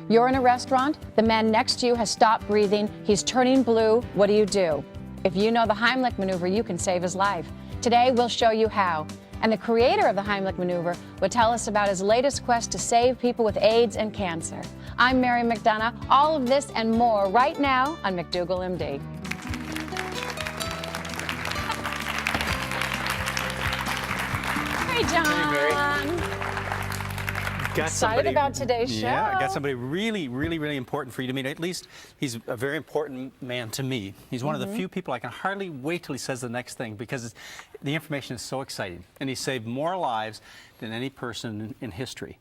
You're in a restaurant, the man next to you has stopped breathing, he's turning blue, what do? If you know the Heimlich maneuver, you can save his life. Today, we'll show you how. And the creator of the Heimlich maneuver will tell us about his latest quest to save people with AIDS and cancer. I'm Mary McDougall. All of this and more right now on McDougall, MD. Hey, John. Hey, Mary. Excited about today's show. Yeah, I got somebody really important for you to meet. At least he's a very important man to me. He's one of the few people I can hardly wait till he says the next thing, because the information is so exciting. And he saved more lives than any person in history.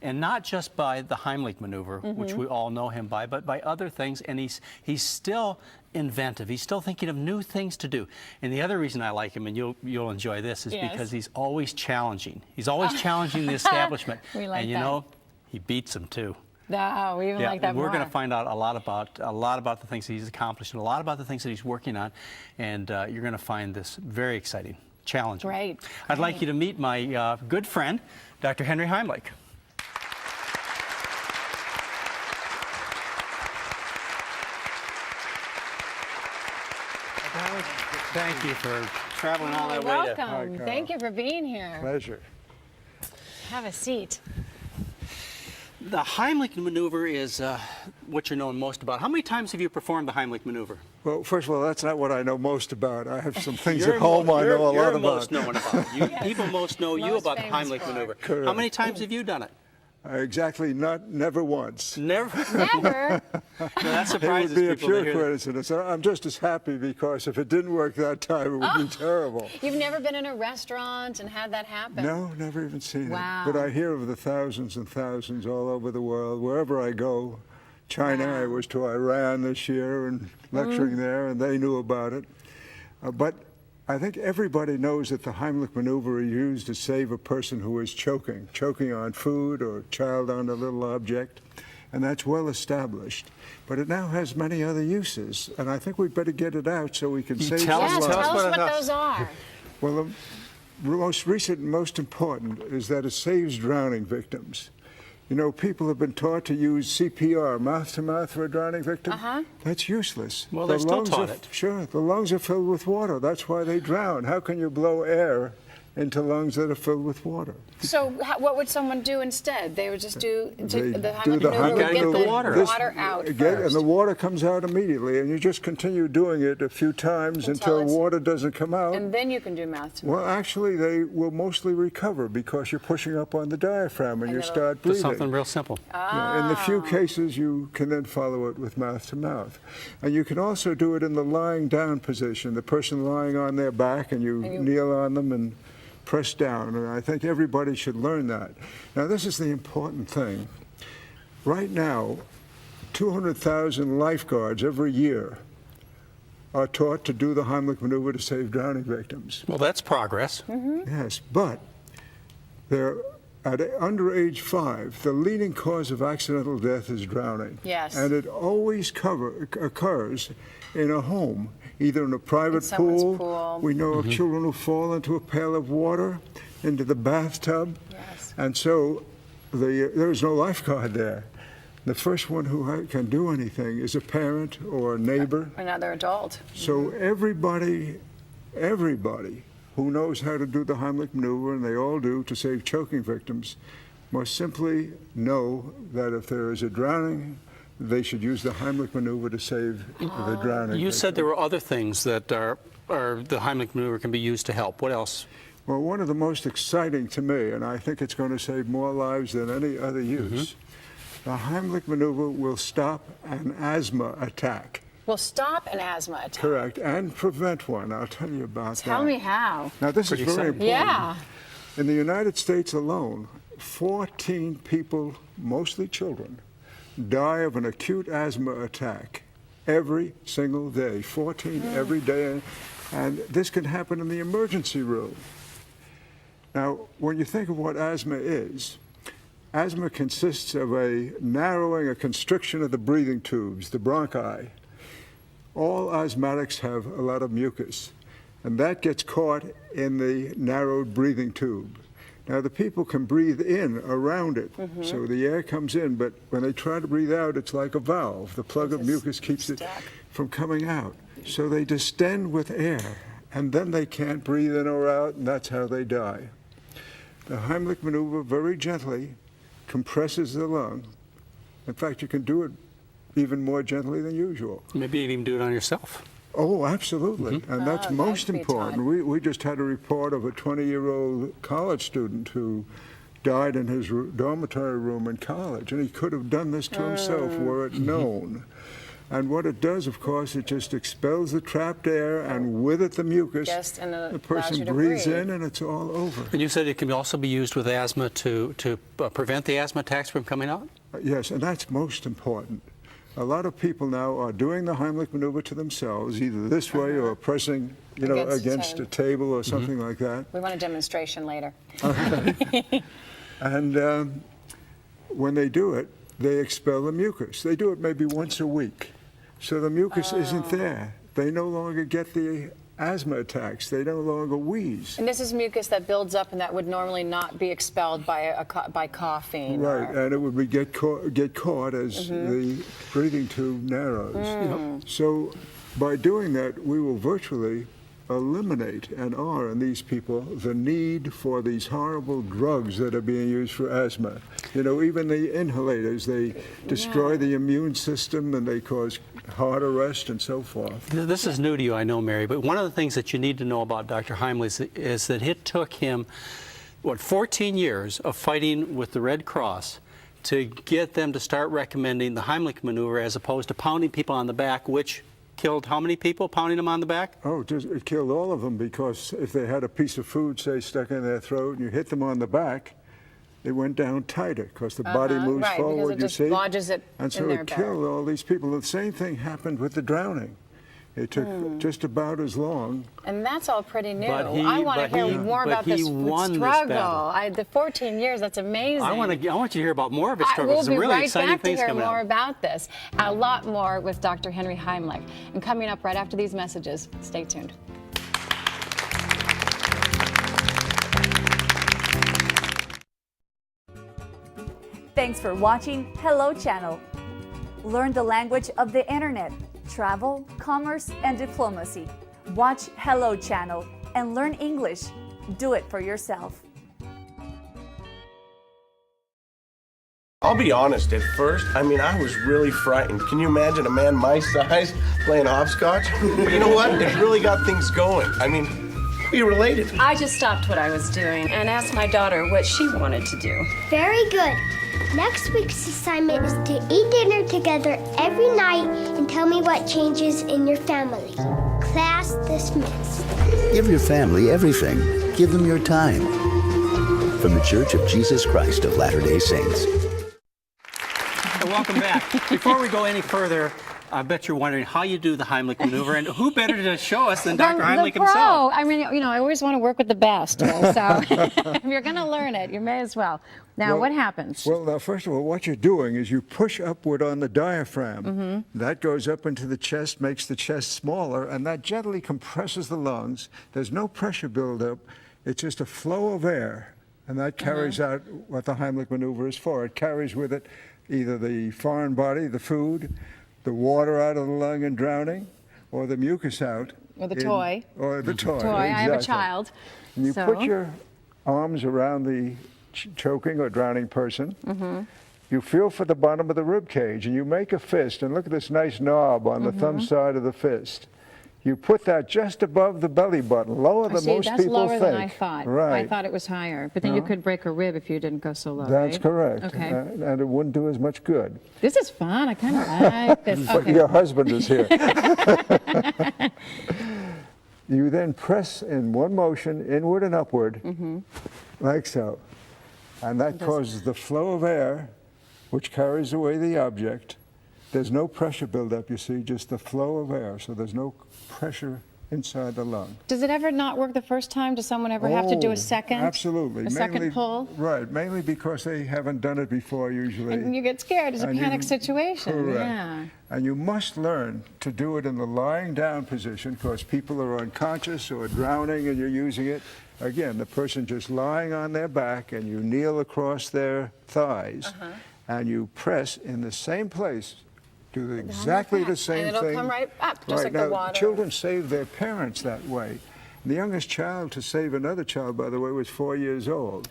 And not just by the Heimlich maneuver, which we all know him by, but by other things. And he's still inventive. He's still thinking of new things to do. And the other reason I like him, and you'll enjoy this, is because he's always challenging. He's always challenging the establishment. We like and you know, he beats them too. No, we even like that more. We're going to find out a lot about the things that he's accomplished and a lot about the things that he's working on. And you're going to find this very exciting, challenging. Great. I'd like you to meet my good friend, Dr. Henry Heimlich. Thank you for traveling all that way. Welcome. Thank you for being here. Pleasure. Have a seat. The Heimlich maneuver is what you're known most about. How many times have you performed the Heimlich maneuver? Well, first of all, that's not what I know most about. I have some things at home I know a lot about. You're most known about. People most know you about the Heimlich maneuver. Correct. How many times have you done it? Exactly, never once. Never? Never? No, that surprises It would be a people to pure hear coincidence. I'm just as happy because if it didn't work that time, it would be terrible. You've never been in a restaurant and had that happen? No, never even seen Wow. it. But I hear of the thousands and thousands all over the world, wherever I go. China, I was to Iran this year and lecturing there, and they knew about it. But I think everybody knows that the Heimlich maneuver is used to save a person who is choking on food or a child on a little object, and that's well established. But it now has many other uses, and I think we'd better get it out so we can save tell some us- lives. Tell us what those are. Well, the most recent and most important is that it saves drowning victims. You know, people have been taught to use CPR, mouth-to-mouth, for a drowning victim. That's useless. Well, they're still taught it. Sure, the lungs are filled with water. That's why they drown. How can you blow air into lungs that are filled with water? So what would someone do instead? They would just do the Heimlich the maneuver, would get Heimlich the maneuver. water out And first. the water comes out immediately, and you just continue doing it a few times until it's- water doesn't come out. And then you can do mouth to mouth. Well, actually, they will mostly recover because you're pushing up on the diaphragm and you it'll- start Just breathing. something real simple. In the few cases, you can then follow it with mouth to mouth. And you can also do it in the lying down position, the person lying on their back, and you kneel on them and press down. And I think everybody should learn that. Now, this is the important thing. Right now, 200,000 lifeguards every year are taught to do the Heimlich maneuver to save drowning victims. Well, that's progress. Yes, but they're at under age 5, the leading cause of accidental death is drowning. Yes. And it always occurs in a home, either in a private someone's pool. We know of children who fall into a pail of water, into the bathtub. Yes. And so there is no lifeguard there. The first one who can do anything is a parent or a neighbor. Another adult. So everybody who knows how to do the Heimlich maneuver, and they all do, to save choking victims, must simply know that if there is a drowning, they should use the Heimlich maneuver to save the drowning. You said there were other things that the Heimlich maneuver can be used to help. What else? Well, one of the most exciting to me, and I think it's going to save more lives than any other use, the Heimlich maneuver will stop an asthma attack. Will stop an asthma attack. Correct, and prevent one. I'll tell you about that. Tell me how. Now, this Pretty is very exciting. important. Yeah. In the United States alone, 14 people, mostly children, die of an acute asthma attack every single day, 14 every day, and this can happen in the emergency room. Now, when you think of what asthma is, asthma consists of a narrowing, a constriction of the breathing tubes, the bronchi. All asthmatics have a lot of mucus, and that gets caught in the narrowed breathing tube. Now, the people can breathe in around it, so the air comes in, but when they try to breathe out, it's like a valve. The plug of mucus keeps it from coming out. So they distend with air, and then they can't breathe in or out, and that's how they die. The Heimlich maneuver very gently compresses the lung. In fact, you can do it even more gently than usual. Maybe you can even do it on yourself. Oh, absolutely. And that's most important. We just had a report of a 20-year-old college student who died in his dormitory room in college, and he could have done this to himself were it known. And what it does, of course, it just expels the trapped air, and with it the mucus. The person breathes in, and it's all over. And you said it can also be used with asthma to prevent the asthma attacks from coming out? Yes, and that's most important. A lot of people now are doing the Heimlich maneuver to themselves, either this way or pressing, against a table or something like that. We want a demonstration later. And when they do it, they expel the mucus. They do it maybe once a week. So the mucus isn't there. They no longer get the asthma attacks. They no longer wheeze. And this is mucus that builds up and that would normally not be expelled by by coughing. Right, and it would be get caught as the breathing tube narrows. So by doing that, we will virtually eliminate, and are in these people, the need for these horrible drugs that are being used for asthma. Even the inhalators, they destroy the immune system and they cause heart arrest and so forth. This is new to you, I know, Mary, but one of the things that you need to know about Dr. Heimlich is that it took him, 14 years of fighting with the Red Cross to get them to start recommending the Heimlich maneuver as opposed to pounding people on the back, which killed how many people, pounding them on the back? Oh, it killed all of them, because if they had a piece of food, say, stuck in their throat, and you hit them on the back, it went down tighter, because the body moves forward, because it just lodges it and so it killed all these people. The same thing happened with the drowning. It took just about as long. And that's all pretty new. I want to hear more about this struggle. The 14 years, that's amazing. I want you to hear about more of his struggle. We'll be really right exciting back to things hear coming more out. about this. A lot more with Dr. Henry Heimlich. And coming up right after these messages, stay tuned. Thanks for watching Hello Channel. Learn the language of the internet, travel, commerce, and diplomacy. Watch Hello Channel and learn English. Do it for yourself. I'll be honest, at first, I was really frightened. Can you imagine a man my size playing hopscotch? But you know what? It really got things going. We related. I just stopped what I was doing and asked my daughter what she wanted to do. Very good. Next week's assignment is to eat dinner together every night and tell me what changes in your family. Class dismissed. Give your family everything. Give them your time. From the Church of Jesus Christ of Latter-day Saints. Welcome back. Before we go any further, I bet you're wondering how you do the Heimlich maneuver, and who better to show us than Dr. Heimlich himself? I always want to work with the best. So if you're going to learn it, you may as well. Now, what happens? Well, now, first of all, what you're doing is you push upward on the diaphragm. That goes up into the chest, makes the chest smaller, and that gently compresses the lungs. There's no pressure buildup. It's just a flow of air, and that carries out what the Heimlich maneuver is for. It carries with it either the foreign body, the food, the water out of the lung and drowning, or the mucus out. Or the toy. Or the toy. Exactly. I have a child. And you put your arms around the choking or drowning person. You feel for the bottom of the rib cage, and you make a fist. And look at this nice knob on the thumb side of the fist. You put that just above the belly button, lower than most people think. That's lower than I thought. Right. I thought it was higher, but then you could break a rib if you didn't go so low. That's right? correct. Okay. And it wouldn't do as much good. This is fun. I kind of like this. But your husband is here. You then press in one motion, inward and upward, like so. And that causes the flow of air, which carries away the object. There's no pressure buildup, you see, just the flow of air. So there's no pressure inside the lung. Does it ever not work the first time? Does someone ever have to do a second? Absolutely. Second pull? Right, mainly because they haven't done it before usually. And you get scared. It's a And panic situation. Correct. Yeah. And you must learn to do it in the lying down position because people are unconscious or drowning and you're using it. Again, the person just lying on their back and you kneel across their thighs and you press in the same place. Do exactly the same thing. And it'll come right up, just like now, the water. Children save their parents that way. The youngest child to save another child, by the way, was 4 years old.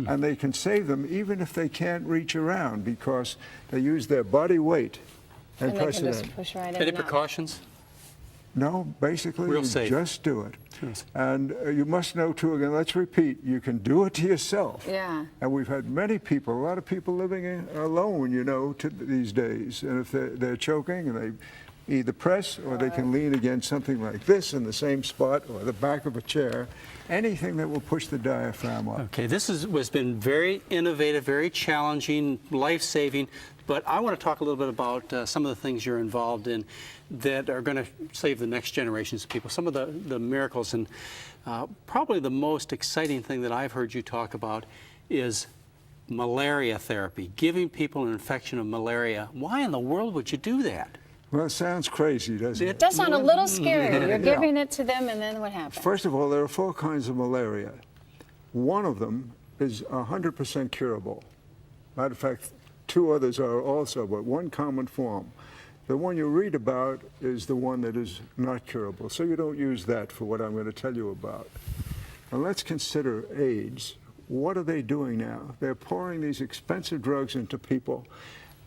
And they can save them even if they can't reach around because they use their body weight and they press can it just in. push right in. Any and out. precautions? No, basically, Real you safe. just do it. And you must know, too, again, let's repeat, you can do it to yourself. Yeah. And we've had many people, a lot of people living alone, you know, these days. And if they're choking, and they either press or they can lean against something like this in the same spot or the back of a chair, anything that will push the diaphragm up. Okay, this has been very innovative, very challenging, life-saving, but I want to talk a little bit about some of the things you're involved in that are going to save the next generations of people, some of the miracles. And probably the most exciting thing that I've heard you talk about is malaria therapy, giving people an infection of malaria. Why in the world would you do that? Well, it sounds crazy, doesn't it? It does sound a little scary. You're giving it to them, and then what happens? First of all, there are 4 kinds of malaria. One of them is 100% curable. Matter of fact, 2 others are also, but one common form. The one you read about is the one that is not curable, so you don't use that for what I'm going to tell you about. Now let's consider AIDS. What are they doing now? They're pouring these expensive drugs into people,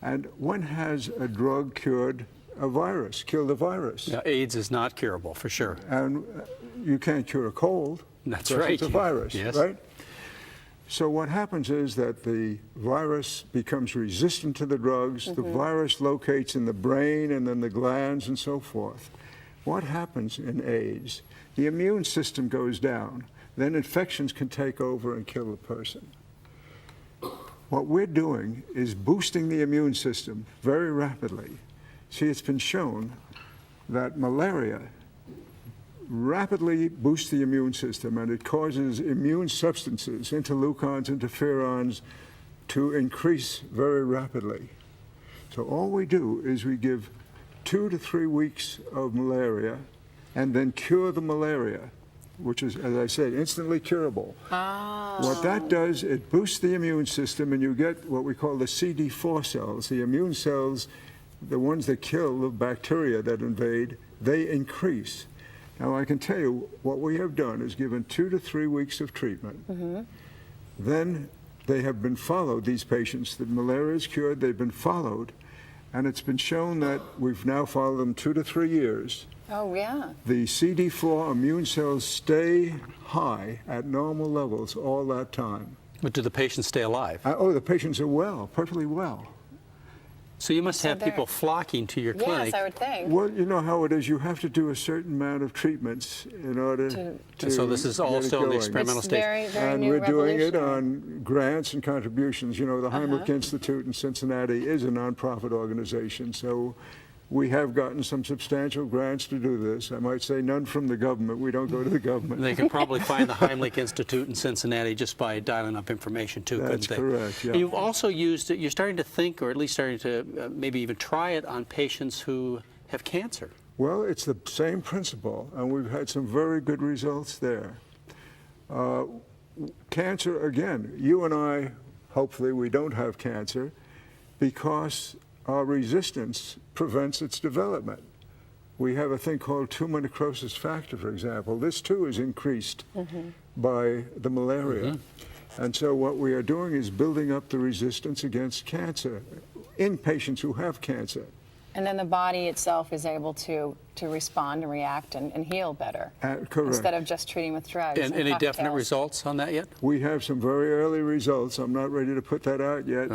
and when has a drug cured a virus, killed a virus? Yeah, AIDS is not curable, for sure. And you can't cure a cold. That's because right. It's a virus, Yes. right? So what happens is that the virus becomes resistant to the drugs. The virus locates in the brain and then the glands and so forth. What happens in AIDS? The immune system goes down. Then infections can take over and kill the person. What we're doing is boosting the immune system very rapidly. See, it's been shown that malaria rapidly boosts the immune system, and it causes immune substances, interleukins, interferons, to increase very rapidly. So all we do is we give 2 to 3 weeks of malaria and then cure the malaria, which is, as I said, instantly curable. What that does, it boosts the immune system, and you get what we call the CD4 cells, the immune cells, the ones that kill the bacteria that invade, they increase. Now, I can tell you what we have done is given 2 to 3 weeks of treatment. Then they have been followed, these patients. The malaria is cured, they've been followed, and it's been shown that we've now followed them 2 to 3 years. Oh, yeah. The CD4 immune cells stay high at normal levels all that time. But do the patients stay alive? Oh, the patients are well, perfectly well. So you must have people flocking to your clinic. Yes, I would think. Well, you know how it is. You have to do a certain amount of treatments in order to So this is all get it still in the going. experimental It's stage. very, very And new, we're doing it revolutionary. on grants and contributions. You know, the Heimlich Institute in Cincinnati is a nonprofit organization, so we have gotten some substantial grants to do this. I might say none from the government. We don't go to the government. They can probably find the Heimlich Institute in Cincinnati just by dialing up information too, That's couldn't they? correct, yeah. You've also used it, you're starting to think, or at least starting to maybe even try it on patients who have cancer. Well, it's the same principle, and we've had some very good results there. Cancer, again, you and I, hopefully we don't have cancer because our resistance prevents its development. We have a thing called tumor necrosis factor, for example. This too is increased by the malaria. And so what we are doing is building up the resistance against cancer in patients who have cancer. And then the body itself is able to respond and react and heal better. Correct. Instead of just treating with drugs. And any definite cocktails. results on that yet? We have some very early results. I'm not ready to put that out yet,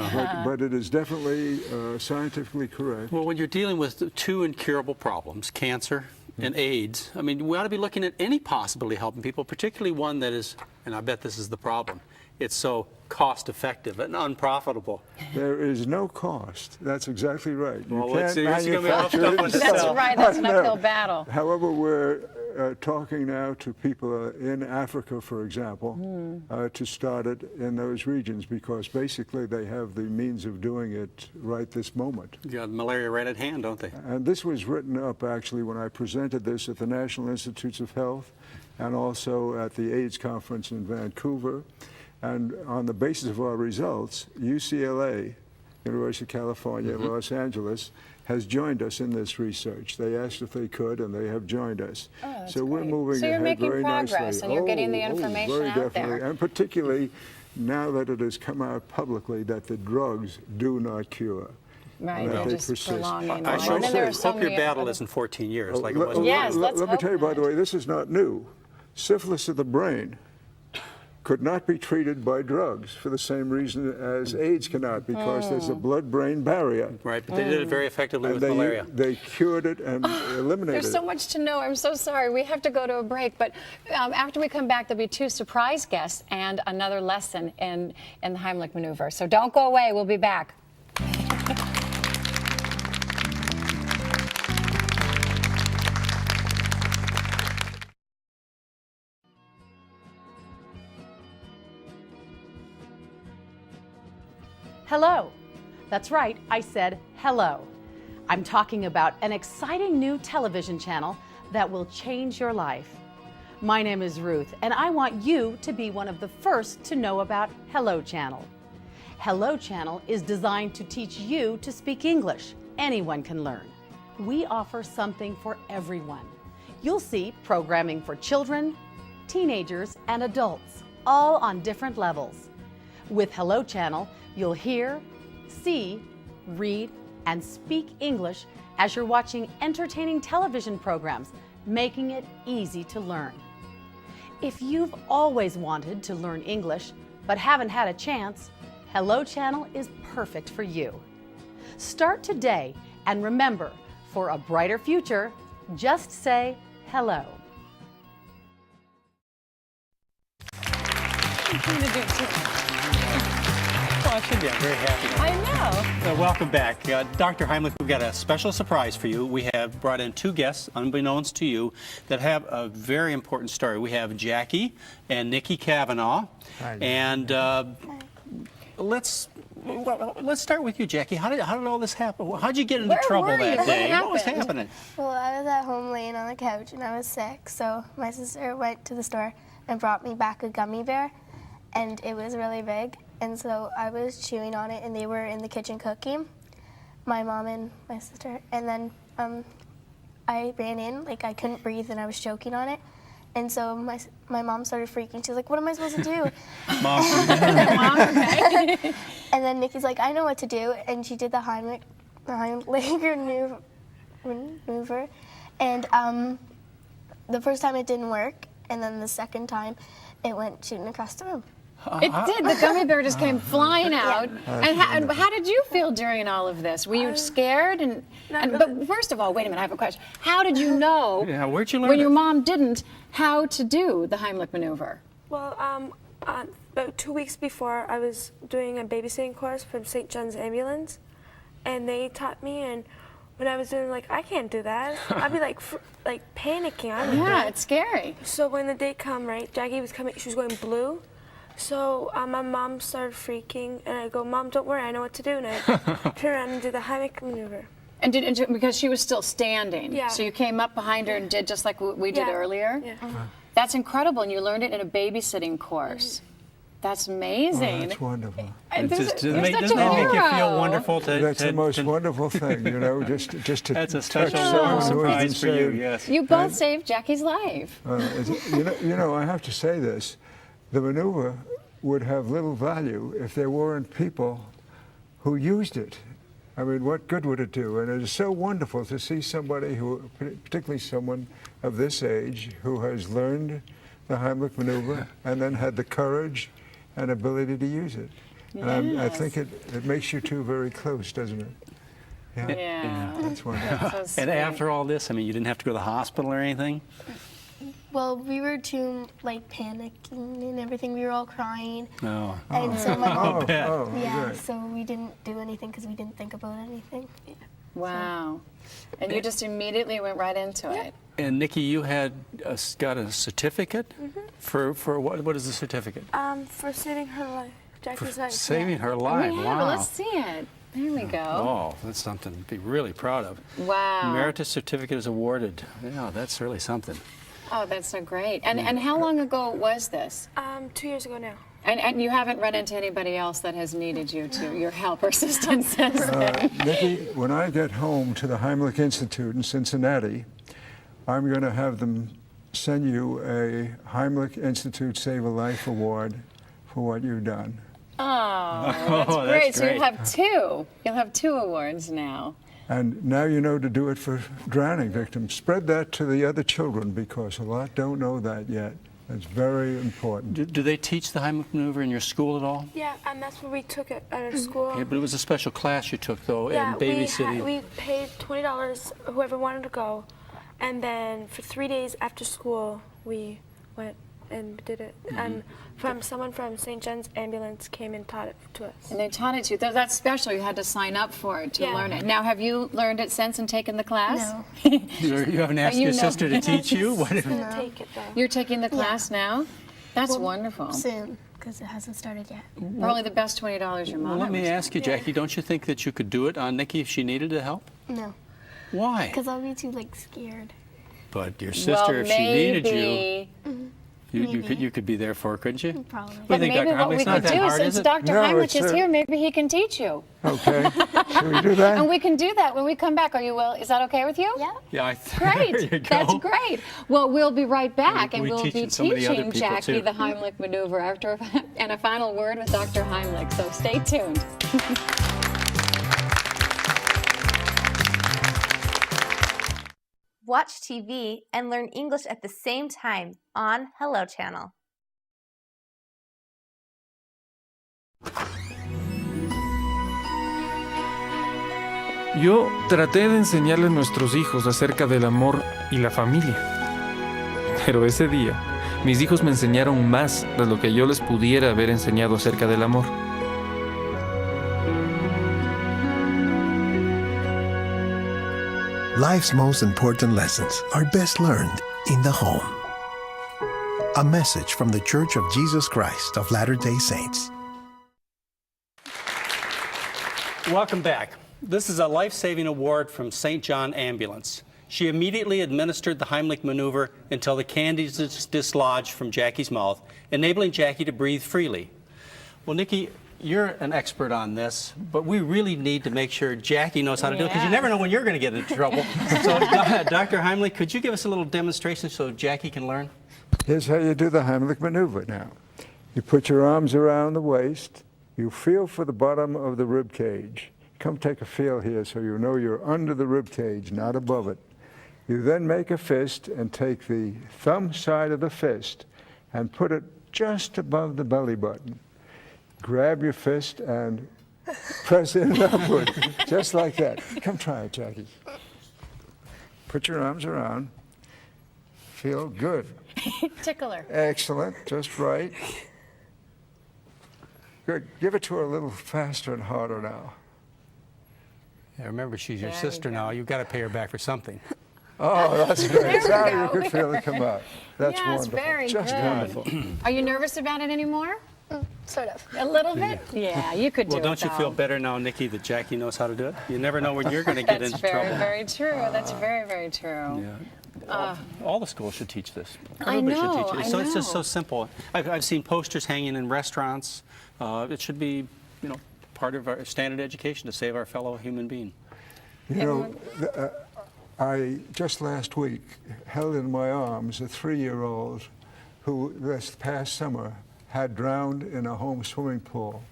but it is definitely scientifically correct. Well, when you're dealing with 2 incurable problems, cancer and AIDS, I mean, we ought to be looking at any possibility of helping people, particularly one that is, and I bet this is the problem, it's so cost-effective and unprofitable. There is no cost. That's exactly right. You Well, can't it's gonna be a tough manufacture one it to and sell. That's right, that's an uphill battle. However, we're talking now to people in Africa, for example, to start it in those regions because basically they have the means of doing it right this moment. You got malaria right at hand, don't they? And this was written up actually when I presented this at the National Institutes of Health and also at the AIDS conference in Vancouver. And on the basis of our results, UCLA, University of California, Los Angeles, has joined us in this research. They asked if they could, and they have joined us. Oh, that's so we're great. moving So you're ahead making very progress, nicely. and you're getting the information very out definitely. there. And particularly now that it has come out publicly that the drugs do not cure. Right, that they're they just persist. prolonging I life. sure And then there are hope so your many battle other- isn't 14 years like it Let- was. Yes, let let's me hope tell you, by the not. way, this is not new. Syphilis of the brain could not be treated by drugs for the same reason as AIDS cannot, because there's a blood-brain barrier. Right, but they did it very effectively And with malaria. they cured it and eliminated There's so it. much to know. I'm so sorry. We have to go to a break. But after we come back, there'll be 2 surprise guests and another lesson in the Heimlich maneuver. So don't go away. We'll be back. Hello. That's right, I said hello. I'm talking about an exciting new television channel that will change your life. My name is Ruth, and I want you to be one of the first to know about Hello Channel. Hello Channel is designed to teach you to speak English. Anyone can learn. We offer something for everyone. You'll see programming for children, teenagers, and adults, all on different levels. With Hello Channel, you'll hear, see, read, and speak English as you're watching entertaining television programs, making it easy to learn. If you've always wanted to learn English but haven't had a chance, Hello Channel is perfect for you. Start today, and remember, for a brighter future, just say hello. Well, I should be. I'm very happy. I know. Welcome back. Dr. Heimlich, we've got a special surprise for you. We have brought in 2 guests, unbeknownst to you, that have a very important story. We have Jackie and Nikki Kavanaugh. Hi. And let's start with you, Jackie. How did all this happen? How did you get into Where trouble were you? that What day? What was happened? happening? Well, I was at home laying on the couch and I was sick, so my sister went to the store and brought me back a gummy bear, and it was really big, and so I was chewing on it and they were in the kitchen cooking, my mom and my sister, and then I ran in, like I couldn't breathe and I was choking on it, and so my mom started freaking. She was like, what am I supposed to do? Mom. Mom, okay. And then Nikki's like, I know what to do, and she did the Heimlich maneuver, and the first time it didn't work, and then the second time it went shooting across the room. It did. The gummy bear just came flying out. And how did you feel during all of this? Were you scared? But first of all, wait a minute, I have a question. How did you know, Yeah, where'd you learn when it? your mom didn't, how to do the Heimlich maneuver? Well, about 2 weeks before, I was doing a babysitting course from St. John's Ambulance, and they taught me, and when I was doing, like, I can't do that, I'd be like panicking. Yeah, it's scary. So when the day come, right, Jackie was coming, she was going blue. So my mom started freaking, and I go, Mom, don't worry, I know what to do. And I turn around and do the Heimlich maneuver. And because she was still standing. Yeah. So you came up behind her and did just like we did Yeah. earlier? Yeah. That's incredible, and you learned it in a babysitting course. That's amazing. Oh, that's wonderful. You're Doesn't such that a make you feel hero. wonderful? That's the most wonderful thing, you know, just to That's a touch special someone who has been surprise for you, saved. yes. You both saved Jackie's life. You know, I have to say this. The maneuver would have little value if there weren't people who used it. I mean, what good would it do? And it is so wonderful to see somebody who, particularly someone of this age, who has learned the Heimlich maneuver and then had the courage and ability to use it. And I think it makes you two very close, doesn't it? Yeah. That's wonderful. So sweet. And after all this, I mean, you didn't have to go to the hospital or anything? Well, we were too like panicking and everything. We were all crying. No. And so my mom, yeah. right. So we didn't do anything because we didn't think about anything. Yeah. Wow. And you just immediately went right into it. And Nikki, you had got a certificate for what? What is the certificate? For saving her life, Jackie's life. Saving her life. Yeah, Wow. let's see it. There we go. Oh, that's something to be really proud of. Wow. Emeritus certificate is awarded. Yeah, that's really something. Oh, that's so great. And how long ago was this? 2 years ago now. And you haven't run into anybody else that has needed your help or assistance since then? Nikki, when I get home to the Heimlich Institute in Cincinnati, I'm going to have them send you a Heimlich Institute Save a Life Award for what you've done. Oh, that's great. That's So great. you'll have two. You'll have 2 awards now. And now you know to do it for drowning victims. Spread that to the other children because a lot don't know that yet. It's very important. Do they teach the Heimlich maneuver in your school at all? Yeah, and that's where we took it at our school. Yeah, but it was a special class you took, though, Yeah, and babysitting. we paid $20, whoever wanted to go, and then for 3 days after school, we went and did it. And someone from St. John's Ambulance came and taught it to us. And they taught it to you. That's special. You had to sign up for it to Yeah. learn it. Now, have you learned it since and taken the class? No. You haven't asked your sister to teach you? What? Take it though. You're taking the class now? That's wonderful. Soon, because it hasn't started yet. Probably the best $20 your mom Well, let ever me spent. ask you, Jackie, don't you think that you could do it on Nikki if she needed the help? No, Why? because I'll be too like scared. But your sister, Well, if she needed you, maybe. you could be there for her, couldn't you? Probably. What But do you think, maybe Dr. what we Heimlich's not could that do, hard, since is it? Dr. No, Heimlich it's, is here, maybe he can teach you. Okay, should we do that? And we can do that when we come back. Are you will? Is that okay with you? Yeah. Yeah, Great. there you go. That's great. Well, we'll be right back, and We'll we'll be be teaching some of the other teaching people, Jackie too. the Heimlich maneuver after and a final word with Dr. Heimlich. So stay tuned. Watch TV and learn English at the same time on Hello Channel. Yo traté de enseñarle a nuestros hijos acerca del amor y la familia. Pero ese día, mis hijos me enseñaron más de lo que yo les pudiera haber enseñado acerca del amor. Life's most important lessons are best learned in the home. A message from the Church of Jesus Christ of Latter-day Saints. Welcome back. This is a life-saving award from St. John Ambulance. She immediately administered the Heimlich maneuver until the candy is dislodged from Jackie's mouth, enabling Jackie to breathe freely. Well, Nikki, you're an expert on this, but we really need to make sure Jackie knows how to do it, because you never know when you're going to get into trouble. So, Dr. Heimlich, could you give us a little demonstration so Jackie can learn? Here's how you do the Heimlich maneuver now. You put your arms around the waist. You feel for the bottom of the rib cage. Come take a feel here so you know you're under the rib cage, not above it. You then make a fist and take the thumb side of the fist and put it just above the belly button. Grab your fist and press it upward, just like that. Come try it, Jackie. Put your arms around. Feel good. Tickle her. Excellent, just right. Good. Give it to her a little faster and harder now. Yeah, remember, she's your There sister you now. You've got to pay her back for something. Oh, that's great. There we Now go. you could feel it come out. That's Yes, wonderful. very Just good. wonderful. Are you nervous about it anymore? Sort of. A little bit? Yeah, you could do Well, it. don't you feel though. better now, Nikki, that Jackie knows how to do it? You never know when you're going to get That's into very, trouble. very true. That's very, very true. Yeah. All the schools should teach this. I Everybody know, should teach it. I So it's just know. so simple. I've seen posters hanging in restaurants. It should be, part of our standard education to save our fellow human being. You know, I just last week held in my arms a 3-year-old who this past summer had drowned in a home swimming pool.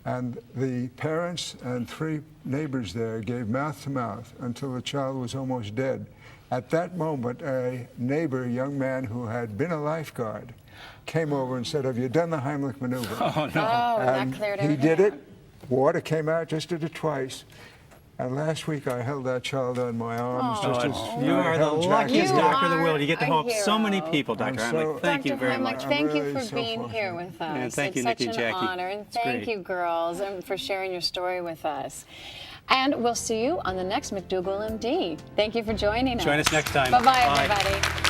And the parents and 3 neighbors there gave mouth to mouth until the child was almost dead. At that moment, a neighbor, a young man who had been a lifeguard, came over and said, "Have you done the Heimlich maneuver?" Oh, no. Oh, And that cleared he everything did it. out. Water came out, just did it twice. And last week I held that child in my arms just as You I are the held Jackie. luckiest You doctor in the are world. You get to a help so many hero. people, Dr. I'm Heimlich. Thank you very Dr. much. Heimlich, thank you really for so being fortunate. here with us. And thank you, it's Nikki such and an Jackie. honor, and It's thank great. you, girls, and for sharing your story with us. And we'll see you on the next McDougall MD. Thank you for joining us. Join us next time. Bye-bye, Bye. everybody.